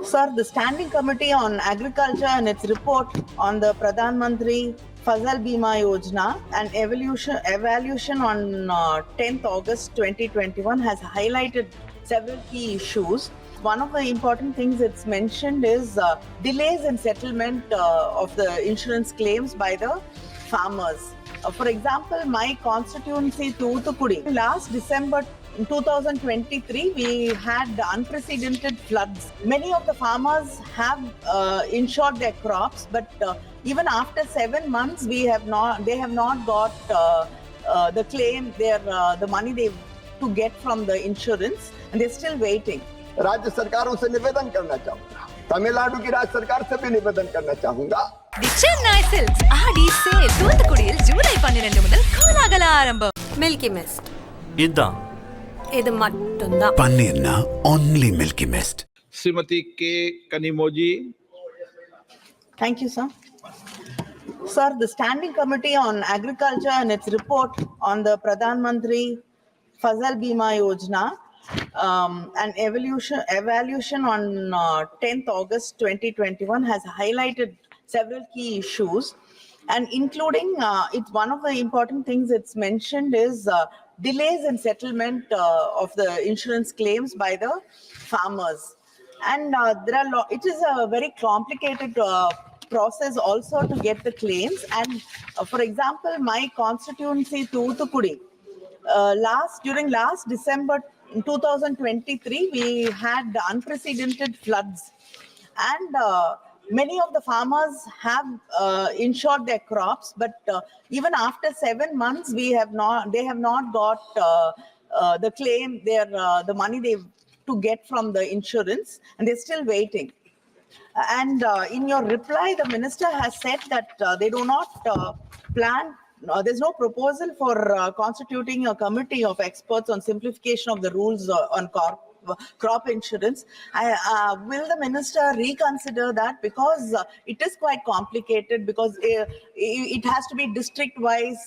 Sir, the Standing Committee on Agriculture and its report on the Pradhan Mantri Fasal Bima Yojana and evaluation on 10th August 2021 has highlighted several key issues. One of the important things it's mentioned is delays in settlement of the insurance claims by the farmers. For example, my constituency, Thoothukudi, last December 2023, we had unprecedented floods. Many of the farmers have insured their crops, but even after 7 months, they have not got the claim, the money they to get from the insurance, and they're still waiting. राज्य सरकारों से निवेदन करना चाहूंगा, तमिलनाडु की राज्य सरकार से भी निवेदन करना चाहूंगा. The Chennai Silks RD sale தூத்துக்குடியில் ஜூலை 12 முதல் கோலாகல ஆரம்பம். Milky Mist இதான் இது மட்டும்தான். பன்னீர்னா only Milky Mist. श्रीमती के Kanimozhi. Thank you, sir. Sir, the Standing Committee on Agriculture and its report on the Pradhan Mantri Fasal Bima Yojana and evaluation on 10th August 2021 has highlighted several key issues, and including it's one of the important things it's mentioned is delays in settlement of the insurance claims by the farmers, and it is a very complicated process also to get the claims. And for example, my constituency Thoothukudi, during last December 2023, we had unprecedented floods, and many of the farmers have insured their crops, but even after 7 months, they have not got the claim, the money they to get from the insurance, and they're still waiting. And in your reply, the minister has said that they do not plan. There's no proposal for constituting a committee of experts on simplification of the rules on crop insurance. Will the minister reconsider that, because it is quite complicated, because it has to be district wise.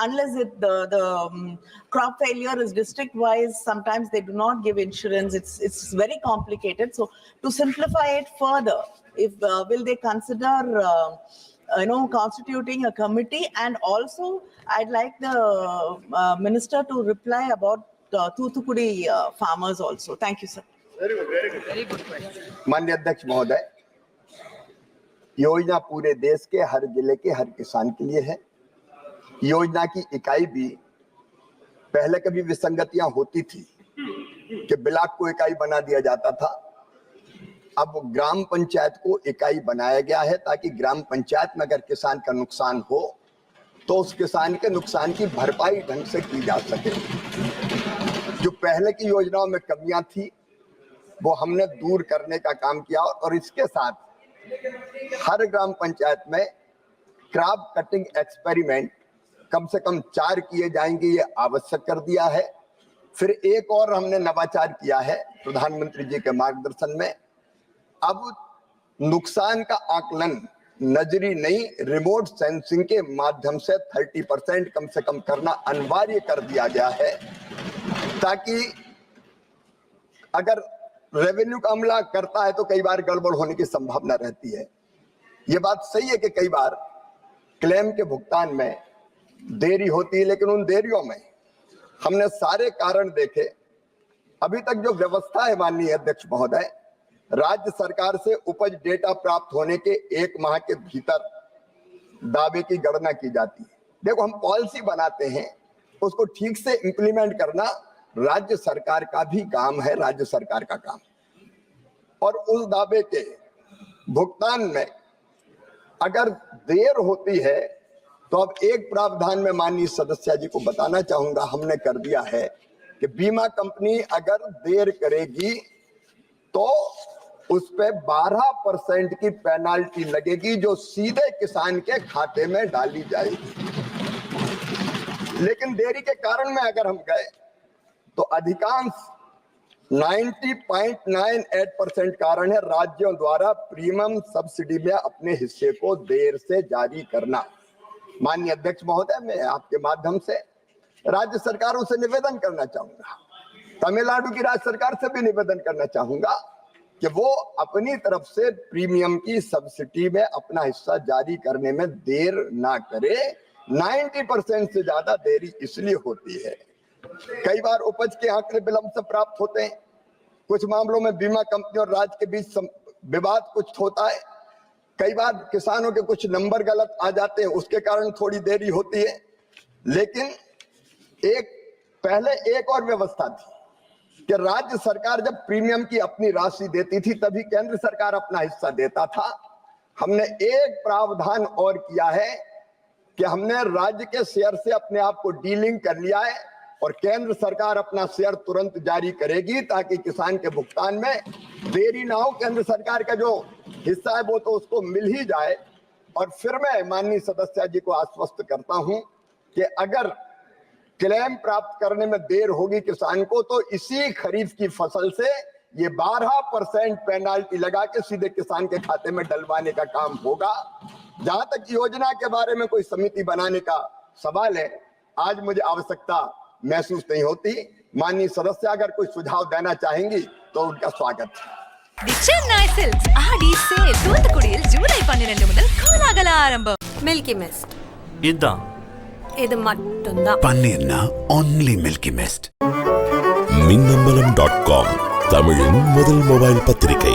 Unless the crop failure is district wise, sometimes they do not give insurance. It's very complicated. So to simplify it further, if will they consider constituting a committee? And also I'd like the minister to reply about Thoothukudi farmers also. Thank you, sir. Very good question. माननीय अध्यक्ष महोदय, योजना पूरे देश के हर जिले के हर किसान के लिए है. योजना की इकाई भी पहले कभी विसंगतियां होती थी कि ब्लॉक को इकाई बना दिया जाता था. अब ग्राम पंचायत को इकाई बनाया गया है ताकि ग्राम पंचायत में अगर किसान का नुकसान हो तो उस किसान के नुकसान की भरपाई ढंग से की जा सके. जो पहले की योजनाओं में कमियां थी वो हमने दूर करने का काम किया, और इसके साथ हर ग्राम पंचायत में क्रॉप कटिंग एक्सपेरिमेंट कम से कम 4 किए जाएंगे, ये आवश्यक कर दिया है. फिर एक और हमने नवाचार किया है प्रधानमंत्री जी के मार्गदर्शन में. अब नुकसान का आकलन नजरी नहीं, रिमोट सेंसिंग के माध्यम से 30% कम से कम करना अनिवार्य कर दिया गया है, ताकि अगर रेवेन्यू का अमला करता है तो कई बार गड़बड़ होने की संभावना रहती है. ये बात सही है कि कई बार क्लेम के भुगतान में देरी होती है, लेकिन उन देरियों में हमने सारे कारण देखे. अभी तक जो व्यवस्था है माननीय अध्यक्ष महोदय, राज्य सरकार से उपज डेटा प्राप्त होने के 1 माह के भीतर दावे की गणना की जाती है. देखो, हम पॉलिसी बनाते हैं, उसको ठीक से इंप्लीमेंट करना राज्य सरकार का भी काम है, राज्य सरकार का काम. और उस दावे के भुगतान में अगर देर होती है तो अब एक प्रावधान में माननीय सदस्य जी को बताना चाहूंगा, हमने कर दिया है कि बीमा कंपनी अगर देर करेगी तो उस पे 12% की पेनाल्टी लगेगी, जो सीधे किसान के खाते में डाली जाएगी. लेकिन देरी के कारण में अगर हम गए तो अधिकांश 90.98% कारण है राज्यों द्वारा प्रीमियम सब्सिडी में अपने हिस्से को देर से जारी करना. माननीय अध्यक्ष महोदय, मैं आपके माध्यम से राज्य सरकारों से निवेदन करना चाहूंगा, तमिलनाडु की राज्य सरकार से भी निवेदन करना चाहूंगा कि वो अपनी तरफ से प्रीमियम की सब्सिडी में अपना हिस्सा जारी करने में देर ना करे। 90% से ज्यादा देरी इसलिए होती है, कई बार उपज के आंकड़े विलंब से प्राप्त होते हैं, कुछ मामलों में बीमा कंपनी और राज्य के बीच विवाद कुछ होता है, कई बार किसानों के कुछ नंबर गलत आ जाते हैं, उसके कारण थोड़ी देरी होती है। लेकिन पहले एक और व्यवस्था थी कि राज्य सरकार जब प्रीमियम की अपनी राशि देती थी तभी केंद्र सरकार अपना हिस्सा देता था। हमने एक प्रावधान और किया है कि हमने राज्य के शेयर से अपने आप को डीलिंक कर लिया है और केंद्र सरकार अपना शेयर तुरंत जारी करेगी ताकि किसान के भुगतान में देरी ना हो। केंद्र सरकार का जो हिस्सा है वो तो उसको मिल ही जाए। और फिर मैं माननीय सदस्य जी को आश्वस्त करता हूं कि अगर क्लेम प्राप्त करने में देर होगी किसान को तो इसी खरीफ की फसल से ये 12% पेनाल्टी लगा के सीधे किसान के खाते में डलवाने का काम होगा। जहां तक योजना के बारे में कोई समिति बनाने का सवाल है, आज मुझे आवश्यकता महसूस नहीं होती। माननीय सदस्य अगर कोई सुझाव देना चाहेंगी तो उनका स्वागत है। தி சென்னை சில்க்ஸ் ஆடி சேல் தூத்துக்குடியில் ஜூலை 12 முதல் கோலாகல ஆரம்பம். மில்கி மிஸ்ட் இதான் இது மட்டும்தான். பன்னீர்னா only Milky Mist. மின்னம்பலம்.com தமிழின் முதல் மொபைல் பத்திரிகை.